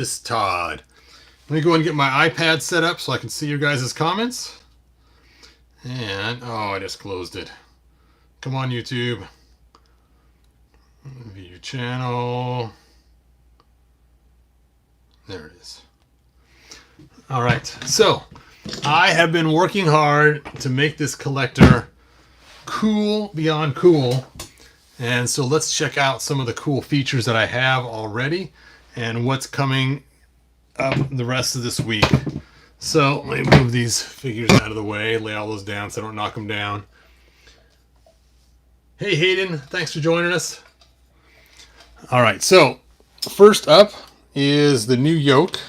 This is Todd. Let me go and get my iPad set up so I can see your guys' comments. And, oh, I just closed it. Come on, YouTube. View channel. There it is. All right, so I have been working hard to make this collector cool beyond cool. And so let's check out some of the cool features that I have already and what's coming up the rest of this week. So let me move these figures out of the way, lay all those down so I don't knock them down. Hey Hayden, thanks for joining us. All right, so first up is the new yoke.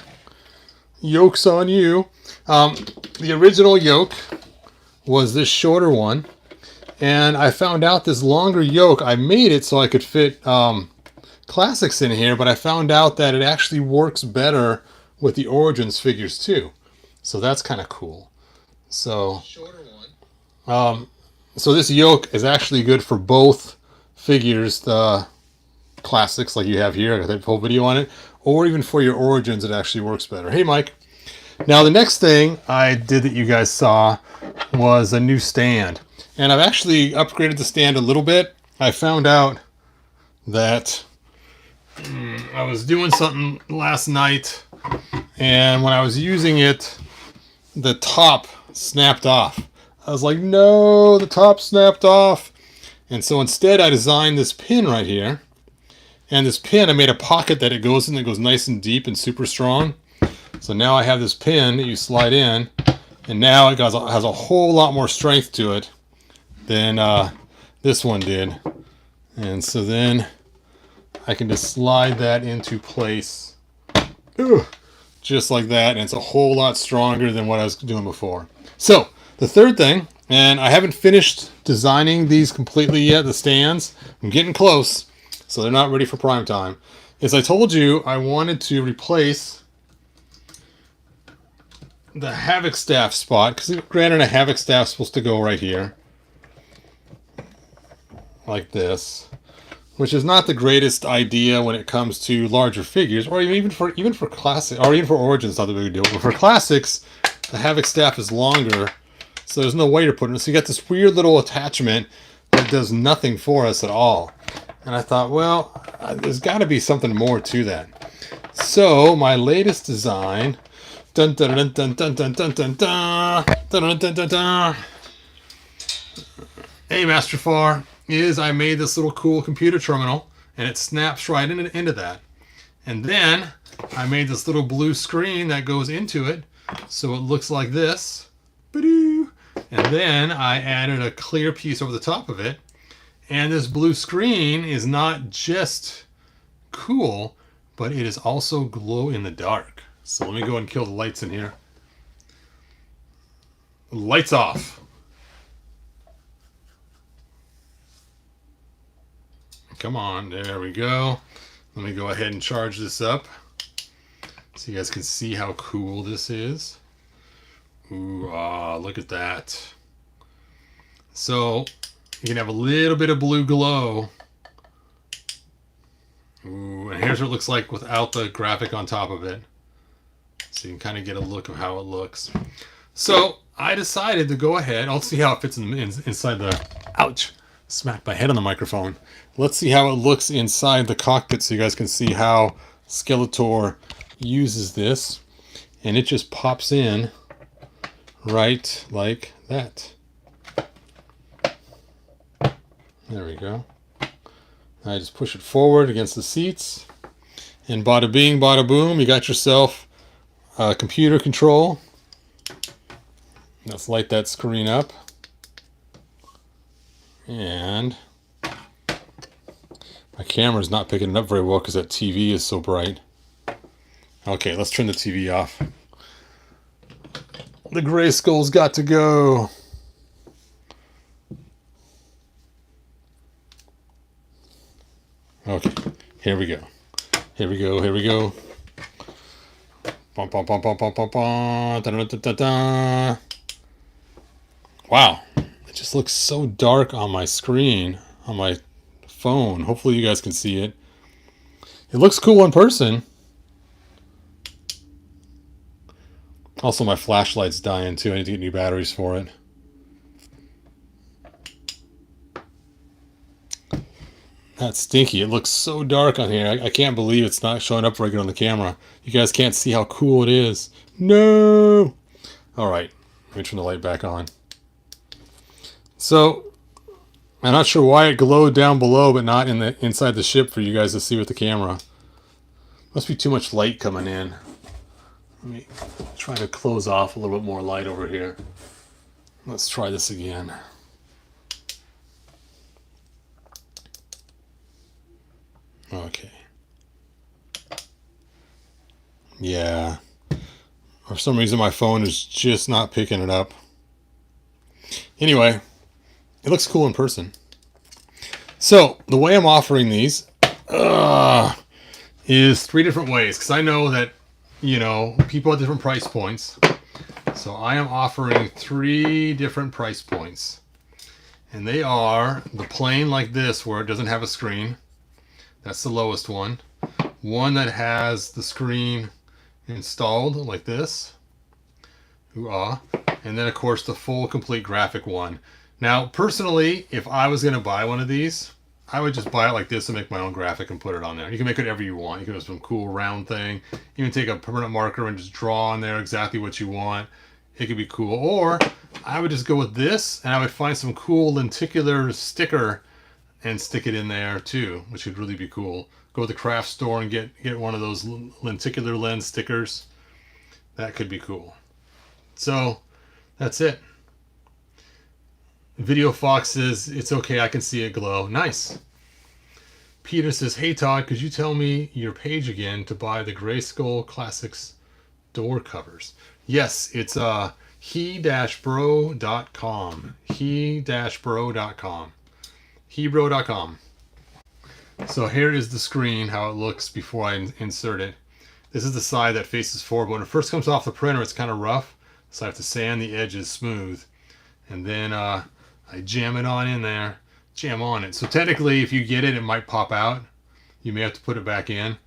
Yoke's on you. The original yoke was this shorter one, and I found out this longer yoke, I made it so I could fit classics in here, but I found out that it actually works better with the Origins figures too. So that's kind of cool. So, so this yoke is actually good for both figures, the classics like you have here, I got that whole video on it, or even for your Origins, it actually works better. Hey Mike. Now the next thing I did that you guys saw was a new stand. And I've actually upgraded the stand a little bit. I found out that I was doing something last night, and when I was using it, the top snapped off. I was like, no, the top snapped off. And so instead I designed this pin right here. And this pin, I made a pocket that it goes in that goes nice and deep and super strong. So now I have this pin that you slide in, and now it has a whole lot more strength to it than this one did. And so then I can just slide that into place. Just like that, and it's a whole lot stronger than what I was doing before. So the third thing, and I haven't finished designing these completely yet, the stands. I'm getting close, so they're not ready for prime time. As I told you, I wanted to replace the Havoc staff spot, because granted a Havoc staff is supposed to go right here, like this, which is not the greatest idea when it comes to larger figures, or even for classic, or even for Origins, not the big deal. But for classics, the Havoc staff is longer, so there's no way to put it. So you got this weird little attachment that does nothing for us at all. And I thought, well, there's got to be something more to that. So my latest design, dun dun dun dun dun dun dun dun dun dun dun dun dun. Hey, Master Far, is I made this little cool computer terminal, and it snaps right into that. And then I made this little blue screen that goes into it, so it looks like this. Ba-doo. And then I added a clear piece over the top of it. And this blue screen is not just cool, but it is also glow in the dark. So let me go ahead and kill the lights in here. Lights off. Come on, there we go. Let me go ahead and charge this up so you guys can see how cool this is. Ooh, look at that. So you can have a little bit of blue glow. Ooh, and here's what it looks like without the graphic on top of it. So you can kind of get a look of how it looks. So I decided to go ahead. I'll see how it fits inside the... Ouch! Smacked my head on the microphone. Let's see how it looks inside the cockpit so you guys can see how Skeletor uses this. And it just pops in right like that. There we go. I just push it forward against the seats. And bada bing, bada boom, you got yourself computer control. Let's light that screen up. And my camera's not picking it up very well because that TV is so bright. Okay, let's turn the TV off. The Grayskull's got to go. Okay, here we go. Here we go, here we go. Bum, bum, bum, bum, bum, bum, bum. Da, da, da, da, da. Wow, it just looks so dark on my screen, on my phone. Hopefully you guys can see it. It looks cool in person. Also, my flashlight's dying too. I need to get new batteries for it. That's stinky. It looks so dark on here. I can't believe it's not showing up right on the camera. You guys can't see how cool it is. No! Alright, let me turn the light back on. So, I'm not sure why it glowed down below, but not in the inside the ship for you guys to see with the camera. Must be too much light coming in. Let me try to close off a little bit more light over here. Let's try this again. Okay. Yeah. For some reason my phone is just not picking it up. Anyway, it looks cool in person. So, the way I'm offering these is 3 different ways. Because I know that, you know, people at different price points. So I am offering 3 different price points. And they are the plain like this where it doesn't have a screen. That's the lowest one. One that has the screen installed like this. Ooh-ah. And then, of course, the full complete graphic one. Now, personally, if I was going to buy one of these, I would just buy it like this and make my own graphic and put it on there. You can make it whatever you want. You can do some cool round thing. You can take a permanent marker and just draw on there exactly what you want. It could be cool. Or I would just go with this, and I would find some cool lenticular sticker and stick it in there too, which would really be cool. Go to the craft store and get one of those lenticular lens stickers. That could be cool. So that's it. Video Fox says, it's okay, I can see it glow. Nice. Peter says, hey Todd, could you tell me your page again to buy the Grayskull Classics door covers? Yes, it's he-bro.com. He-bro.com. Hebro.com. So here is the screen, how it looks before I insert it. This is the side that faces forward. When it first comes off the printer, it's kind of rough, so I have to sand the edges smooth. And then I jam it on in there, jam on it. So technically, if you get it, it might pop out. You may have to put it back in.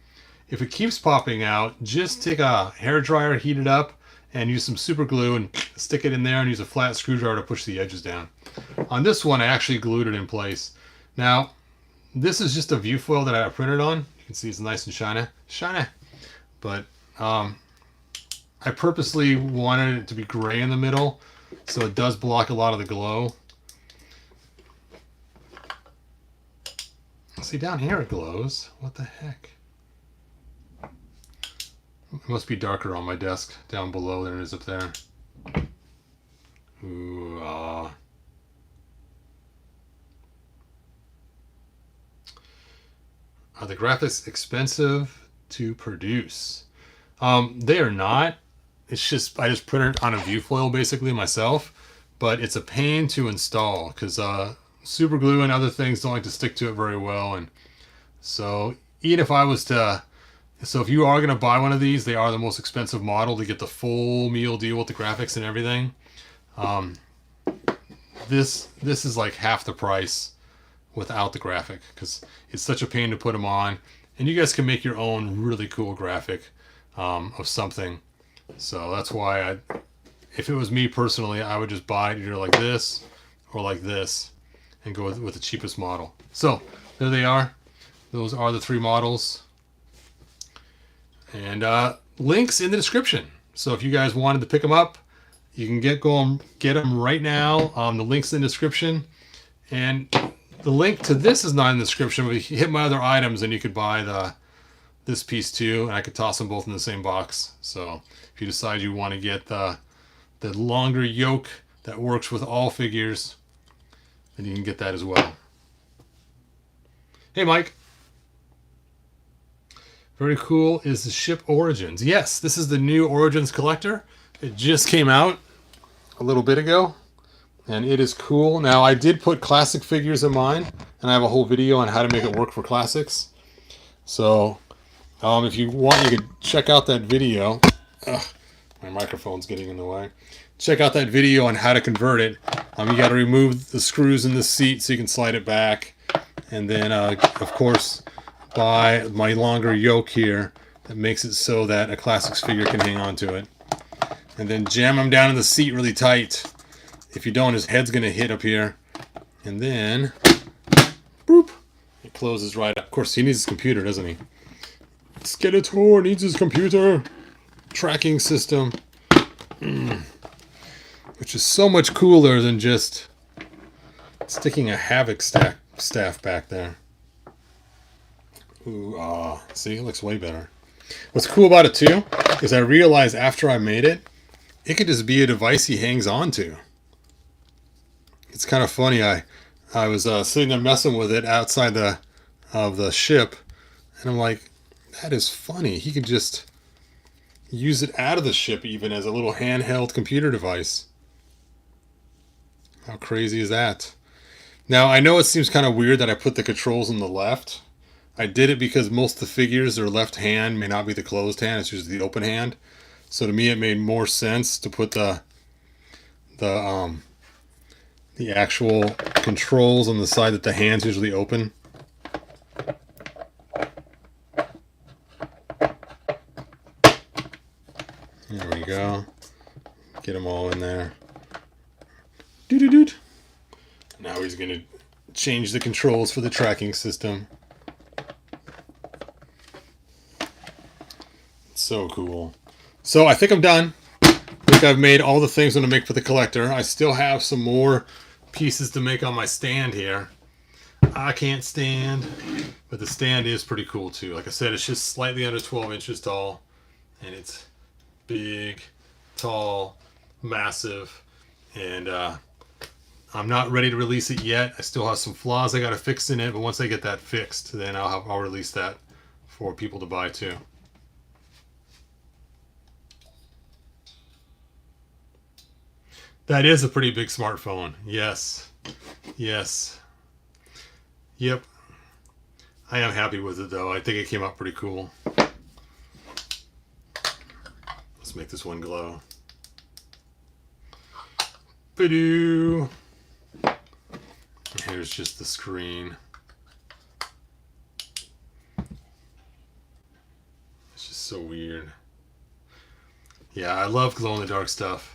If it keeps popping out, just take a hairdryer, heat it up, and use some super glue and stick it in there and use a flat screwdriver to push the edges down. On this one, I actually glued it in place. Now, this is just a view foil that I printed on. You can see it's nice and shiny. But I purposely wanted it to be gray in the middle, so it does block a lot of the glow. See, down here it glows. What the heck? It must be darker on my desk down below than it is up there. Ooh, Are the graphics expensive to produce? They are not. It's just, I just printed on a view foil basically myself, but it's a pain to install because super glue and other things don't like to stick to it very well. And so even if I was to, so if you are going to buy one of these, they are the most expensive model to get the full meal deal with the graphics and everything. This is like half the price without the graphic because it's such a pain to put them on, and you guys can make your own really cool graphic of something. So that's why if it was me personally, I would just buy it either like this or like this and go with the cheapest model. So there they are. Those are the 3 models, and links in the description. So if you guys wanted to pick them up, you can get them right now. The links in the description, and the link to this is not in the description, but if you hit my other items, then you could buy this piece too, and I could toss them both in the same box. So if you decide you want to get the longer yoke that works with all figures, then you can get that as well. Hey, Mike. Very cool is the ship Origins. Yes, this is the new Origins collector. It just came out a little bit ago, and it is cool. Now, I did put classic figures in mine, and I have a whole video on how to make it work for classics. So, if you want, you could check out that video. Ugh, my microphone's getting in the way. Check out that video on how to convert it. You got to remove the screws in the seat so you can slide it back. And then, of course, buy my longer yoke here that makes it so that a classics figure can hang on to it. and then jam him down in the seat really tight. If you don't, his head's going to hit up here. And then, boop, it closes right up. Of course, he needs his computer, doesn't he? Skeletor needs his computer. Tracking system. Which is so much cooler than just sticking a Havoc staff back there. Ooh, see, it looks way better. What's cool about it too is I realized after I made it, it could just be a device he hangs on to. It's kind of funny. I was sitting there messing with it outside of the ship, and I'm like, that is funny. He could just use it out of the ship even as a little handheld computer device. How crazy is that? Now, I know it seems kind of weird that I put the controls on the left. I did it because most of the figures, their left hand may not be the closed hand. It's usually the open hand. So to me, it made more sense to put the actual controls on the side that the hand's usually open. There we go. Get them all in there. Doo-doo-doo. Now he's going to change the controls for the tracking system. So cool. So I think I'm done. I think I've made all the things I'm going to make for the collector. I still have some more pieces to make on my stand here. I can't stand, but the stand is pretty cool too. Like I said, it's just slightly under 12 inches tall, and it's big, tall, massive, and I'm not ready to release it yet. I still have some flaws I got to fix in it, but once I get that fixed, then I'll release that for people to buy too. That is a pretty big smartphone. Yes. Yes. Yep. I am happy with it though. I think it came out pretty cool. Let's make this one glow. Ba-doo. Here's just the screen. It's just so weird. Yeah, I love glow-in-the-dark stuff.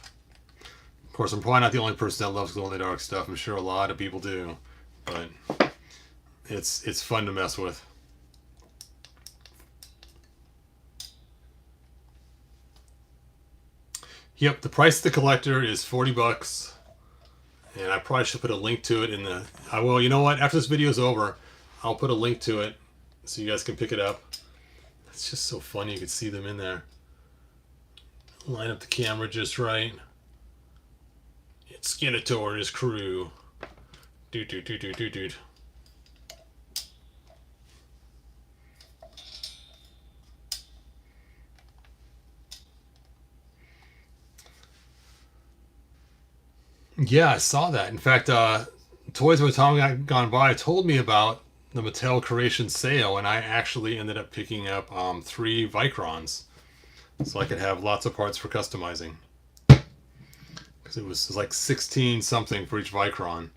Of course, I'm probably not the only person that loves glow-in-the-dark stuff. I'm sure a lot of people do, but it's fun to mess with. Yep, the price of the collector is $40, and I probably should put a link to it in the. I will. You know what? After this video is over, I'll put a link to it so you guys can pick it up. It's just so funny. You can see them in there. Line up the camera just right. It's Skeletor and his crew. Dude. Yeah, I saw that. In fact, Toys with Tom Gone By told me about the Mattel Creation sale, and I actually ended up picking up 3 Vicrons, so I could have lots of parts for customizing. Because it was like 16 something for each Vicron.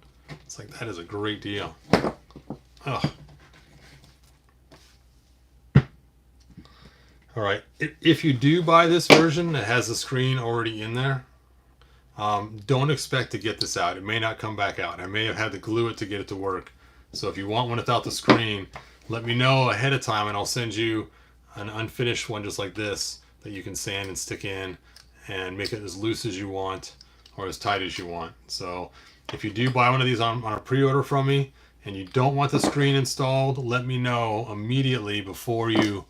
It's like, that is a great deal. Oh. All right, if you do buy this version that has the screen already in there, don't expect to get this out. It may not come back out. I may have had to glue it to get it to work. So if you want one without the screen, let me know ahead of time and I'll send you an unfinished one just like this that you can sand and stick in and make it as loose as you want or as tight as you want. So if you do buy one of these on a pre-order from me and you don't want the screen installed, let me know immediately before you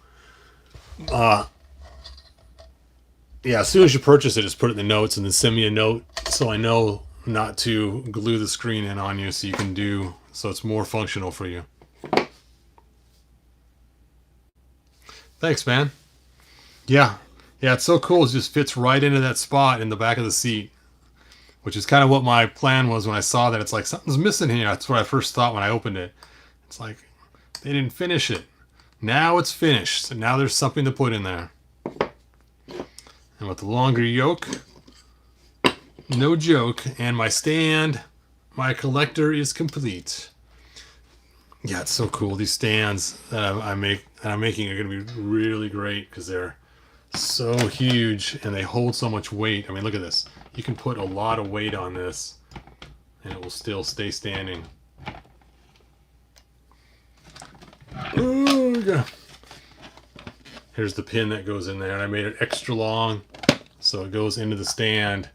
as soon as you purchase it, just put it in the notes and then send me a note so I know not to glue the screen in on you so it's more functional for you. Thanks, man. Yeah, it's so cool. It just fits right into that spot in the back of the seat, which is kind of what my plan was when I saw that. It's like, something's missing here. That's what I first thought when I opened it. It's like, they didn't finish it. Now it's finished. So now there's something to put in there. And with the longer yoke, no joke. And my stand, my collector is complete. Yeah, it's so cool. These stands that I'm making are going to be really great because they're so huge and they hold so much weight. I mean, look at this. You can put a lot of weight on this and it will still stay standing. Oh, God. Here's the pin that goes in there, and I made it extra long so it goes into the stand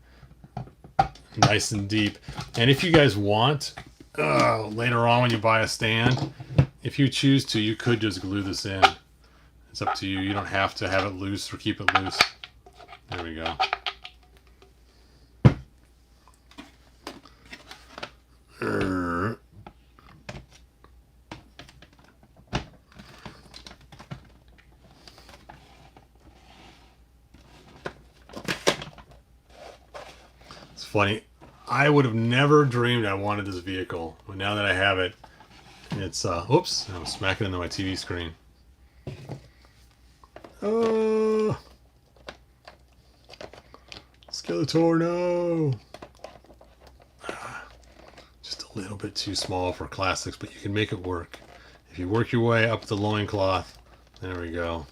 nice and deep. And if you guys want, later on when you buy a stand, if you choose to, you could just glue this in. It's up to you. You don't have to have it loose or keep it loose. There we go. It's funny. I would have never dreamed I wanted this vehicle, but now that I have it, it's oops! I'm smacking into my TV screen. Oh, Skeletor, no! Just a little bit too small for classics, but you can make it work. If you work your way up the loincloth, there we go.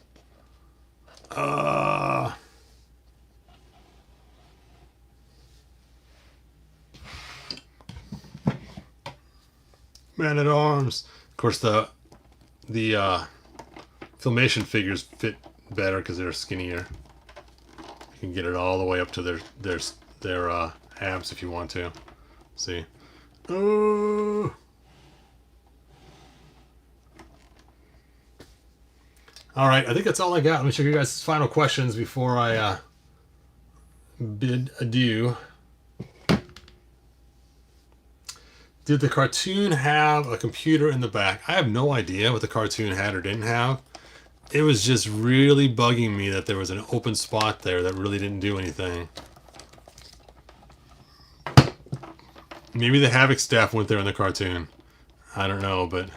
Man at Arms. Of course, the Filmation figures fit better because they're skinnier. You can get it all the way up to their abs if you want to. See? Oh. All right, I think that's all I got. Let me check you guys' final questions before I bid adieu. Did the cartoon have a computer in the back? I have no idea what the cartoon had or didn't have. It was just really bugging me that there was an open spot there that really didn't do anything. Maybe the Havoc staff went there in the cartoon. I don't know, but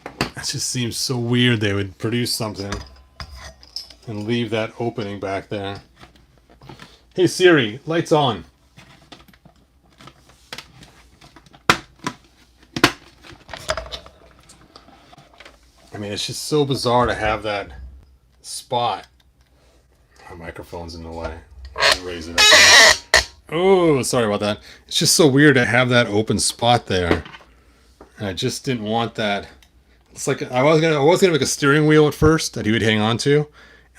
it just seems so weird they would produce something and leave that opening back there. Hey Siri, lights on. I mean, it's just so bizarre to have that spot. My microphone's in the way. I'll raise it up. Oh, sorry about that. It's just so weird to have that open spot there. And I just didn't want that. It's like I was gonna make a steering wheel at first that he would hang on to,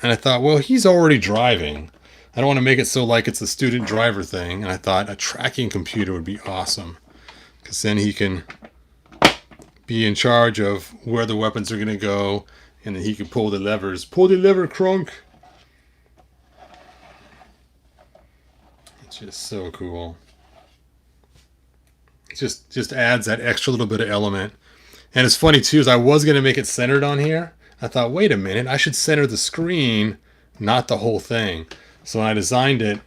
and I thought, well, he's already driving. I don't want to make it so like it's a student driver thing. And I thought a tracking computer would be awesome, because then he can be in charge of where the weapons are going to go, and then he can pull the levers. Pull the lever, Crunk! It's just so cool. It just adds that extra little bit of element. And it's funny too, is I was going to make it centered on here. I thought, wait a minute, I should center the screen, not the whole thing. So when I designed it,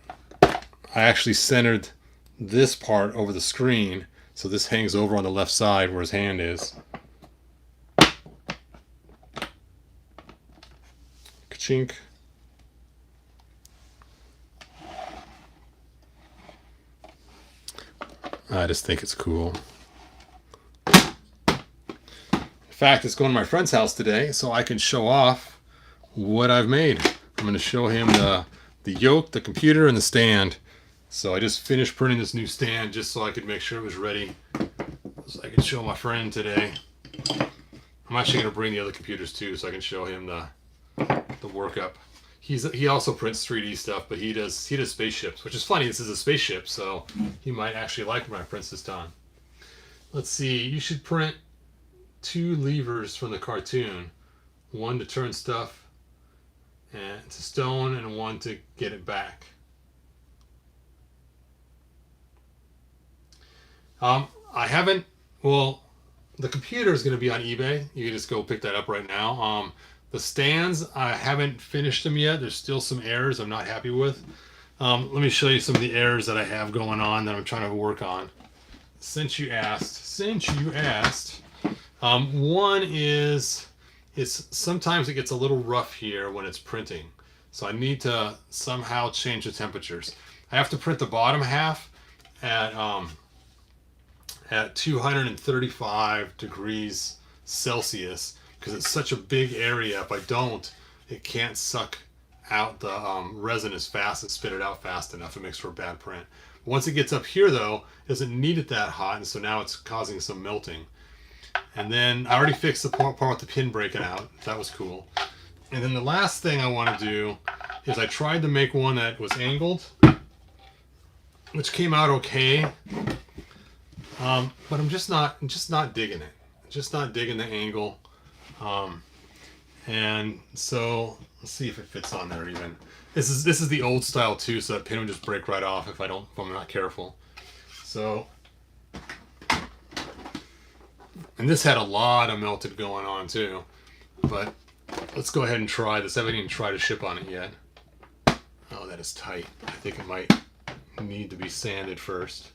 I actually centered this part over the screen. So this hangs over on the left side where his hand is. Ka-chink. I just think it's cool. In fact, it's going to my friend's house today, so I can show off what I've made. I'm going to show him the yoke, the computer, and the stand. So I just finished printing this new stand just so I could make sure it was ready, so I could show my friend today. I'm actually going to bring the other computers too, so I can show him the workup. He also prints 3D stuff, but he does spaceships, which is funny. This is a spaceship, so he might actually like my prints this time. Let's see. You should print 2 levers from the cartoon, one to turn stuff and to stone, and one to get it back. I haven't, well, the computer is going to be on eBay. You can just go pick that up right now. The stands, I haven't finished them yet. There's still some errors I'm not happy with. Let me show you some of the errors that I have going on that I'm trying to work on. Since you asked, one is sometimes it gets a little rough here when it's printing. So I need to somehow change the temperatures. I have to print the bottom half at 235 degrees Celsius because it's such a big area. If I don't, it can't suck out the resin as fast and spit it out fast enough. It makes for a bad print. But once it gets up here though, it doesn't need it that hot, and so now it's causing some melting. And then I already fixed the part with the pin breaking out. That was cool. And then the last thing I want to do is I tried to make one that was angled, which came out okay. But I'm just not digging it. Just not digging the angle. And so let's see if it fits on there even. This is the old style too, so that pin would just break right off if I'm not careful. So, and this had a lot of melted going on too. But let's go ahead and try this. I haven't even tried to ship on it yet. Oh, that is tight. I think it might need to be sanded first.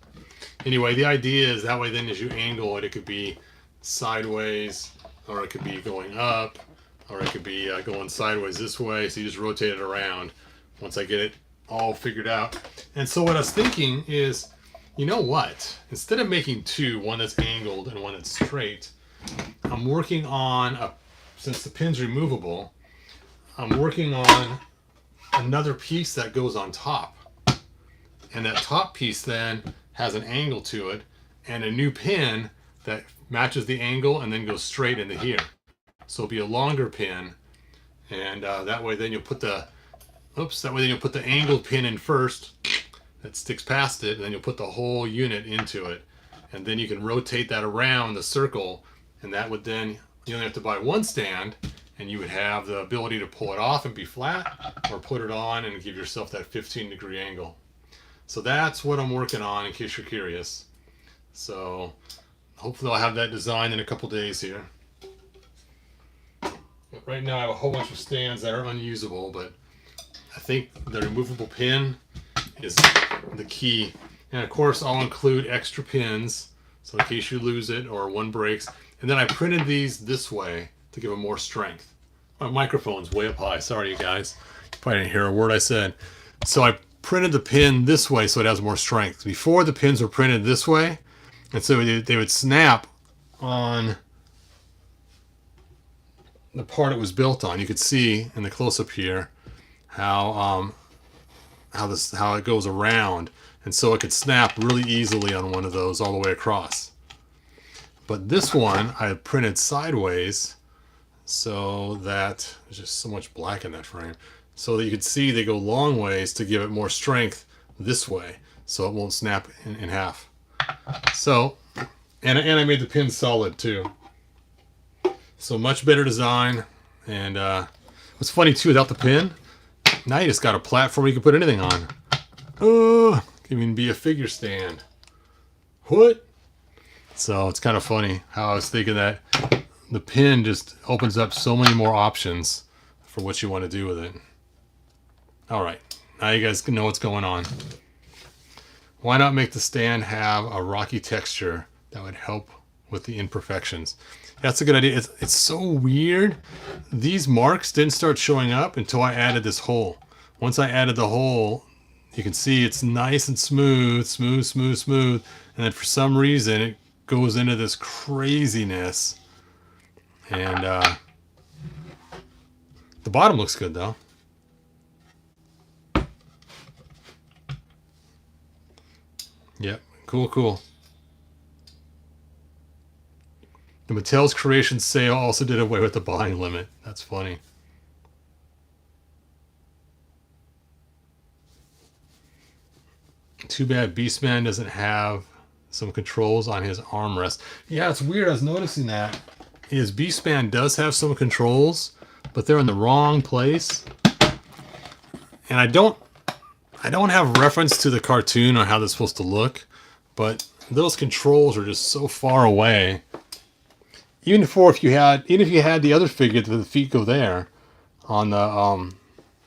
Anyway, the idea is that way then as you angle it, it could be sideways, or it could be going up, or it could be going sideways this way. So you just rotate it around once I get it all figured out. And so what I was thinking is, you know what? Instead of making two, one that's angled and one that's straight, I'm working on, since the pin's removable, I'm working on another piece that goes on top. And that top piece then has an angle to it and a new pin that matches the angle and then goes straight into here. So it'll be a longer pin, and that way then you'll put the angled pin in first that sticks past it, and then you'll put the whole unit into it, and then you can rotate that around the circle, and that would then, you only have to buy one stand, and you would have the ability to pull it off and be flat, or put it on and give yourself that 15-degree angle. So that's what I'm working on, in case you're curious. So hopefully I'll have that designed in a couple days here. But right now I have a whole bunch of stands that are unusable, but I think the removable pin is the key. And of course I'll include extra pins, so in case you lose it or one breaks. And then I printed these this way to give them more strength. My microphone's way up high. Sorry, you guys. You probably didn't hear a word I said. So I printed the pin this way so it has more strength. Before, the pins were printed this way, and so they would snap on the part it was built on. You could see in the close-up here how it goes around, and so it could snap really easily on one of those all the way across. But this one I printed sideways so that there's just so much black in that frame, so that you could see they go long ways to give it more strength this way, so it won't snap in half. So, and I made the pin solid too. So much better design. And what's funny too, without the pin, now you just got a platform you can put anything on. Oh, can even be a figure stand. What? So it's kind of funny how I was thinking that the pin just opens up so many more options for what you want to do with it. All right, now you guys can know what's going on. Why not make the stand have a rocky texture that would help with the imperfections? That's a good idea. It's so weird. These marks didn't start showing up until I added this hole. Once I added the hole, you can see it's nice and smooth, smooth. And then for some reason, it goes into this craziness. And the bottom looks good though. Yep, cool. The Mattel's Creation sale also did away with the buying limit. That's funny. Too bad Beastman doesn't have some controls on his armrest. Yeah, it's weird. I was noticing that. Beastman does have some controls, but they're in the wrong place. And I don't have reference to the cartoon on how that's supposed to look, but those controls are just so far away. Even if you had the other figure, the feet go there on the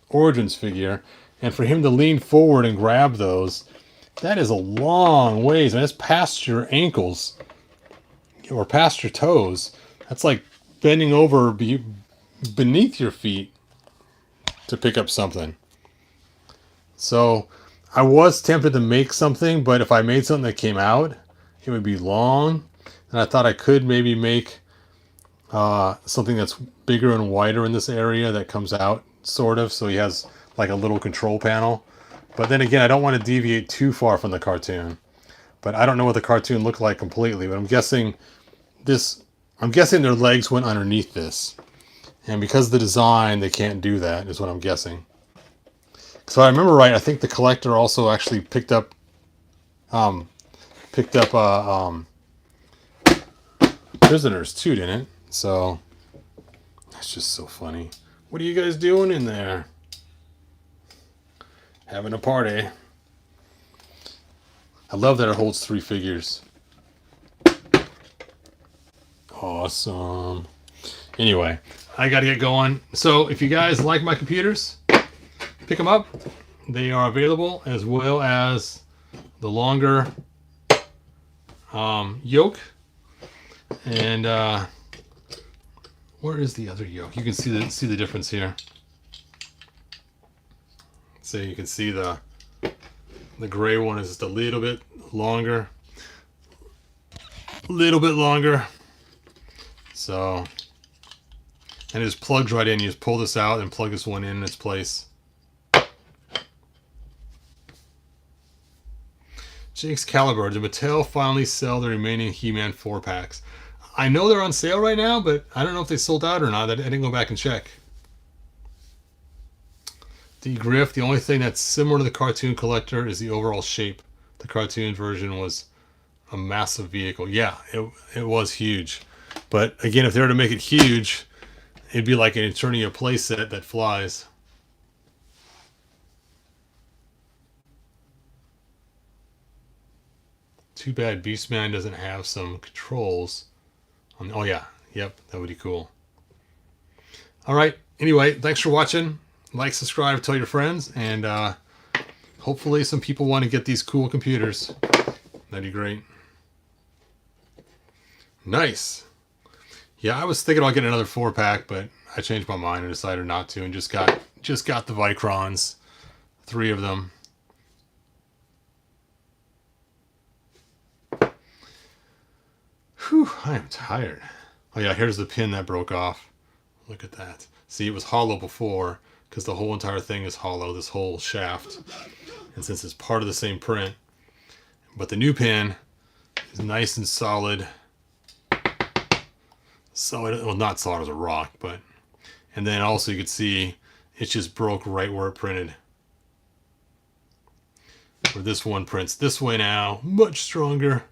Origins figure, and for him to lean forward and grab those, that is a long ways. I mean, that's past your ankles or past your toes. That's like bending over beneath your feet to pick up something. So I was tempted to make something, but if I made something that came out, it would be long. And I thought I could maybe make something that's bigger and wider in this area that comes out sort of. So he has like a little control panel. But then again, I don't want to deviate too far from the cartoon. But I don't know what the cartoon looked like completely. But I'm guessing their legs went underneath this. And because of the design, they can't do that, is what I'm guessing. So I remember right, I think the collector also actually picked up prisoners too, didn't it? So that's just so funny. What are you guys doing in there? Having a party. I love that it holds 3 figures. Awesome. Anyway, I gotta get going. So if you guys like my computers, pick them up. They are available, as well as the longer yoke. And where is the other yoke? You can see the difference here. So you can see the gray one is just a little bit longer. So, and it just plugs right in. You just pull this out and plug this one in its place. Jake's Caliber. Did Mattel finally sell the remaining He-Man 4-packs? I know they're on sale right now, but I don't know if they sold out or not. I didn't go back and check. The Griff, the only thing that's similar to the cartoon collector is the overall shape. The cartoon version was a massive vehicle. Yeah, it was huge. But again, if they were to make it huge, it'd be like an Eternia playset that flies. Too bad Beastman doesn't have some controls. Oh yeah, yep, that would be cool. All right, anyway, thanks for watching. Like, subscribe, tell your friends, and hopefully some people want to get these cool computers. That'd be great. Nice. Yeah, I was thinking about getting another 4-pack, but I changed my mind and decided not to, and just got the Vicrons, 3 of them. Whew, I am tired. Oh yeah, here's the pin that broke off. Look at that. See, it was hollow before, because the whole entire thing is hollow, this whole shaft. And since it's part of the same print, but the new pin is nice and solid. Solid, well, not solid as a rock, but, and then also you could see it just broke right where it printed. Where this one prints this way now, much stronger.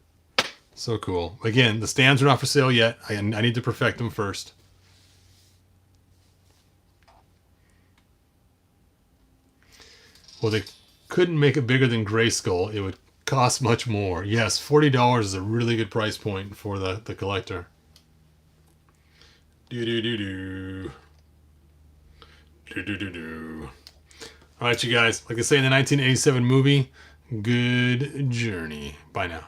So cool. Again, the stands are not for sale yet. I need to perfect them first. Well, they couldn't make it bigger than Grayskull. It would cost much more. Yes, $40 is a really good price point for the collector. Do-do-do-do. Do-do-do-do. All right, you guys. Like I say in the 1987 movie, good journey. Bye now.